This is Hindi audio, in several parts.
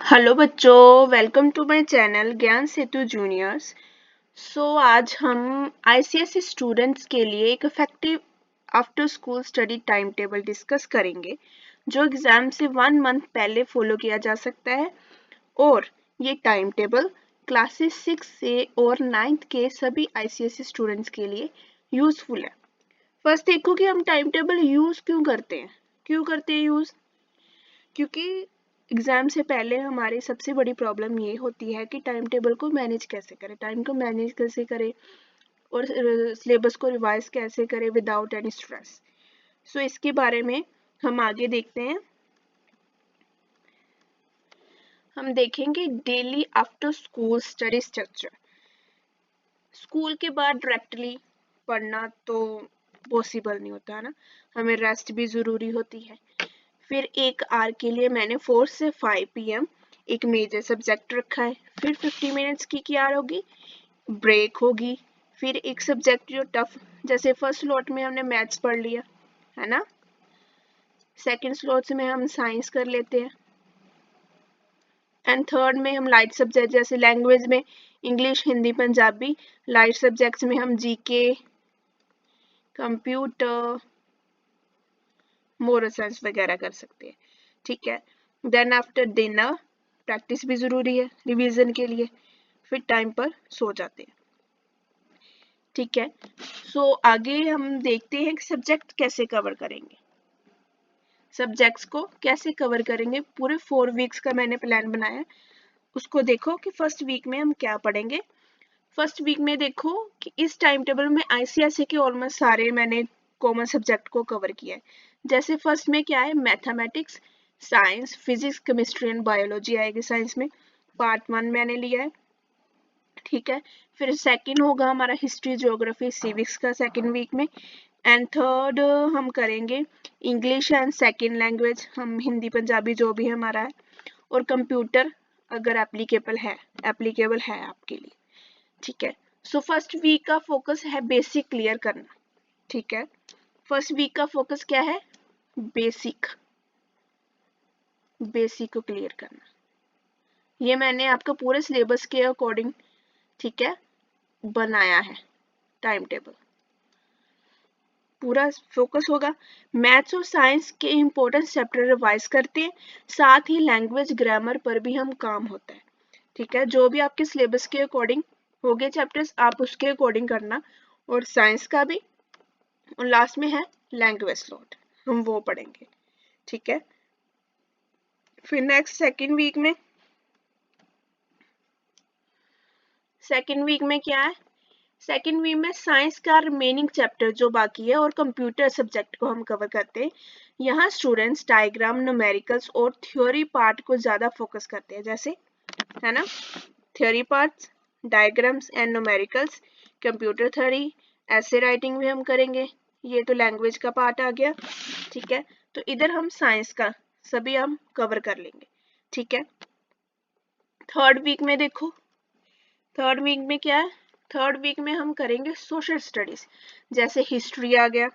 हेलो बच्चों, वेलकम टू माय चैनल ज्ञान सेतु जूनियर्स। आज हम आईसीएसई स्टूडेंट्स के लिए एक effective after school study time table discuss करेंगे जो एग्जाम से 1 मंथ पहले फॉलो किया जा सकता है। और ये टाइम टेबल क्लासेस 6 से और 9th के सभी आईसीएसई स्टूडेंट्स के लिए यूजफुल है। फर्स्ट देखो कि हम टाइम टेबल यूज क्यों करते हैं यूज, क्योंकि एग्जाम से पहले हमारी सबसे बड़ी प्रॉब्लम ये होती है कि टाइम टेबल को मैनेज कैसे करें, टाइम को मैनेज कैसे करें और सिलेबस को रिवाइज कैसे करें विदाउट एनी स्ट्रेस। इसके बारे में हम आगे देखते हैं। हम देखेंगे daily after school study structure. School के बाद डायरेक्टली पढ़ना तो पॉसिबल नहीं होता है ना, हमें रेस्ट भी ज़रूरी होती है। फिर 1 आवर के लिए मैंने 4 से 5 PM एक मेजर सब्जेक्ट रखा है। फिर 50 मिनट्स की क्या होगी, ब्रेक होगी। फिर एक सब्जेक्ट जो टफ, जैसे फर्स्ट स्लॉट में हमने मैथ्स पढ़ लिया है ना, सेकंड स्लॉट में हम साइंस कर लेते हैं, एंड थर्ड में हम लाइट सब्जेक्ट जैसे लैंग्वेज में English, Hindi, Punjabi. Light subjects में हम जीके, कंप्यूटर, मोरल साइंस वगैरह कर सकते हैं। ठीक है, देन आफ्टर डिनर प्रैक्टिस भी ज़रूरी है रिवीजन के लिए। फिर टाइम पर सो जाते हैं। ठीक है, आगे हम देखते हैं कि सब्जेक्ट कैसे कवर करेंगे, सब्जेक्ट्स को कैसे कवर करेंगे। पूरे 4 वीक्स का मैंने प्लान बनाया है, उसको देखो कि फर्स्ट वीक में हम क्या पढ़ेंगे। फर्स्ट वीक में देखो कि इस टाइम टेबल में आईसीएसई के ऑलमोस्ट सारे मैंने कॉमन सब्जेक्ट को कवर किया है। जैसे फर्स्ट में क्या है, mathematics, science, physics, chemistry and biology आएगी साइंस में, पार्ट 1 मैंने लिया है। ठीक है, फिर सेकंड होगा हमारा हिस्ट्री, ज्योग्राफी, सिविक्स का सेकंड वीक में, एंड थर्ड हम करेंगे इंग्लिश एंड सेकंड लैंग्वेज, हम हिंदी पंजाबी जो भी हमारा है, और कंप्यूटर अगर एप्लीकेबल है आपके लिए। ठीक है, फर्स्ट वीक का फोकस है बेसिक क्लियर करना। ठीक है, फर्स्ट वीक का फोकस क्या है, बेसिक को क्लियर करना। ये मैंने आपको पूरे सिलेबस के अकॉर्डिंग, ठीक है, बनाया है टाइम टेबल, पूरा फोकस होगा। मैथ्स और साइंस के इंपॉर्टेंट चैप्टर रिवाइज करते हैं, साथ ही लैंग्वेज ग्रामर पर भी हम काम होता है। ठीक है, जो भी आपके सिलेबस के अकॉर्डिंग हो गए चैप्टर्स आप उसके अकॉर्डिंग करना, और साइंस का भी, और लास्ट में है लैंग्वेज स्लॉट, हम वो पढ़ेंगे। ठीक है, फिर नेक्स्ट सेकेंड वीक में क्या है, सेकेंड वीक में साइंस का रिमेनिंग चैप्टर जो बाकी है और कंप्यूटर सब्जेक्ट को हम कवर करते हैं। यहाँ स्टूडेंट्स डायग्राम, न्यूमेरिकल्स और थ्योरी पार्ट को ज़्यादा फोकस करते हैं, जैसे है ना, theory parts, diagrams and numericals, computer theory, ऐसे राइटिंग भी हम करेंगे। ये तो लैंग्वेज का पार्ट आ गया। ठीक है, तो इधर हम साइंस का सभी हम कवर कर लेंगे। ठीक है, थर्ड वीक में देखो, थर्ड वीक में क्या है, थर्ड वीक में हम करेंगे सोशल स्टडीज, जैसे हिस्ट्री आ गया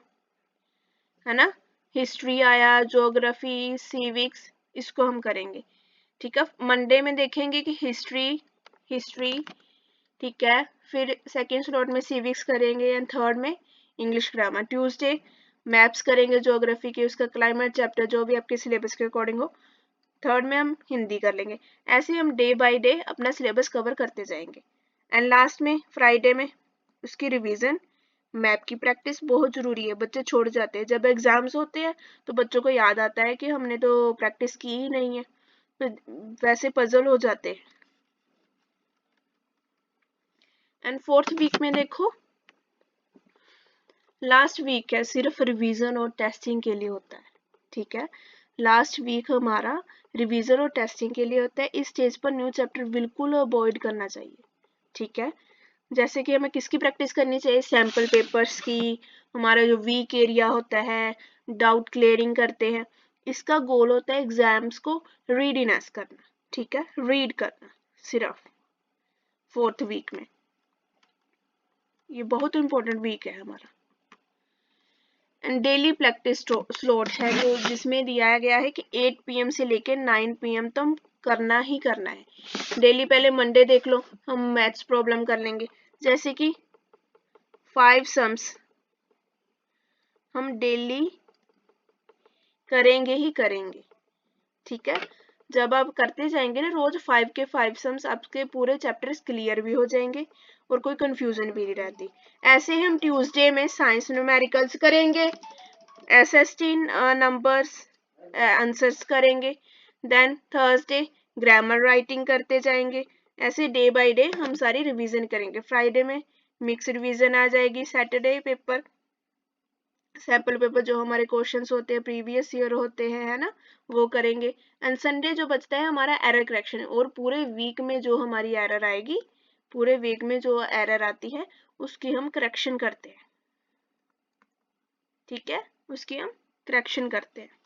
है ना, हिस्ट्री आया, ज्योग्राफी, सिविक्स, इसको हम करेंगे। ठीक है, मंडे में देखेंगे कि हिस्ट्री। ठीक है, फिर सेकेंड स्लॉट में सिविक्स करेंगे, एंड थर्ड में इंग्लिश ग्रामर। ट्यूसडे मैप्स करेंगे ज्योग्राफी के, उसका क्लाइमेट चैप्टर जो भी आपके सिलेबस के अकॉर्डिंग हो। थर्ड में हम हिंदी कर लेंगे। ऐसे हम डे बाय डे अपना सिलेबस कवर करते जाएंगे, एंड लास्ट में फ्राइडे में उसकी रिवीजन, मैप की प्रैक्टिस बहुत ज़रूरी है। बच्चे छोड़ जाते हैं, जब एग्जाम्स होते हैं तो बच्चों को याद आता है कि हमने तो प्रैक्टिस की ही नहीं है, तो वैसे पजल हो जाते हैं। एंड फोर्थ वीक में देखो, लास्ट वीक है, सिर्फ रिवीजन और टेस्टिंग के लिए होता है। ठीक है, लास्ट वीक हमारा रिवीजन और टेस्टिंग के लिए होता है। इस स्टेज पर न्यू चैप्टर बिल्कुल अवॉइड करना चाहिए। ठीक है, जैसे कि हमें किसकी प्रैक्टिस करनी चाहिए, सैम्पल पेपर्स की, हमारा जो वीक एरिया होता है, डाउट क्लियरिंग करते हैं। इसका गोल होता है एग्जाम्स को रीडीनेस करना। ठीक है, रीड करना सिर्फ फोर्थ वीक में, ये बहुत इंपॉर्टेंट वीक है हमारा। एंड डेली प्रैक्टिस स्लॉट है जो जिसमें दिया गया है कि 8 PM से लेकर 9 PM तक करना ही करना है डेली। पहले मंडे देख लो, हम मैथ्स प्रॉब्लम कर लेंगे, जैसे कि 5 सम्स हम डेली करेंगे ही करेंगे, ठीक है। जब आप करते जाएंगे ना रोज 5 के 5 सम्स, आपके पूरे चैप्टर्स क्लियर भी हो जाएंगे और कोई कंफ्यूजन भी नहीं रहती। ऐसे ही हम ट्यूसडे में साइंस न्यूमेरिकल्स करेंगे, एसएसटी नंबर्स आंसर्स करेंगे, देन थर्सडे ग्रामर राइटिंग करते जाएंगे। ऐसे डे बाय डे हम सारी रिवीजन करेंगे। फ्राइडे में मिक्स रिवीजन आ जाएगी, सैटरडे पेपर सैम्पल पेपर जो हमारे क्वेश्चंस होते हैं प्रीवियस ईयर होते हैं, है ना, वो करेंगे। एंड संडे जो बचता है हमारा एरर करेक्शन, और पूरे वीक में जो हमारी एरर आएगी, पूरे वीक में जो एरर आती है उसकी हम करेक्शन करते हैं, ठीक है, उसकी हम करेक्शन करते हैं।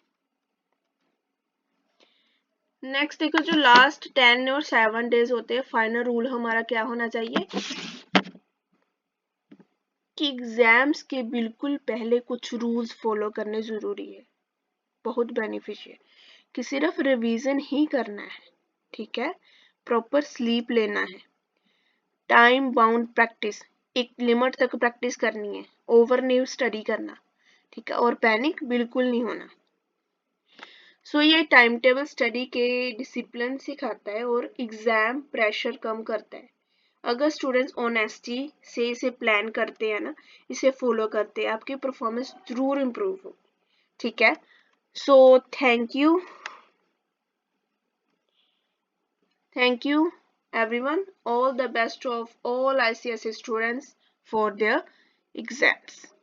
नेक्स्ट देखो, जो लास्ट 10 और 7 डेज होते हैं, फाइनल रूल हमारा क्या होना चाहिए कि एग्जाम्स के बिल्कुल पहले कुछ रूल्स फॉलो करने जरूरी है, बहुत बेनिफिशियल, कि सिर्फ रिवीजन ही करना है, ठीक है, प्रॉपर स्लीप लेना है, टाइम बाउंड प्रैक्टिस, एक लिमिट तक प्रैक्टिस करनी है, ओवर नहीं स्टडी करना, ठीक है, और पैनिक बिल्कुल नहीं होना। सो ये टाइम टेबल स्टडी के डिसिप्लिन सिखाता है और एग्जाम प्रेशर कम करता है। अगर स्टूडेंट्स ऑनेस्टी से इसे प्लान करते हैं ना, इसे फॉलो करते हैं, आपकी परफॉर्मेंस जरूर इम्प्रूव हो, ठीक है। सो thank you everyone, all the best of all ICSE students for their exams.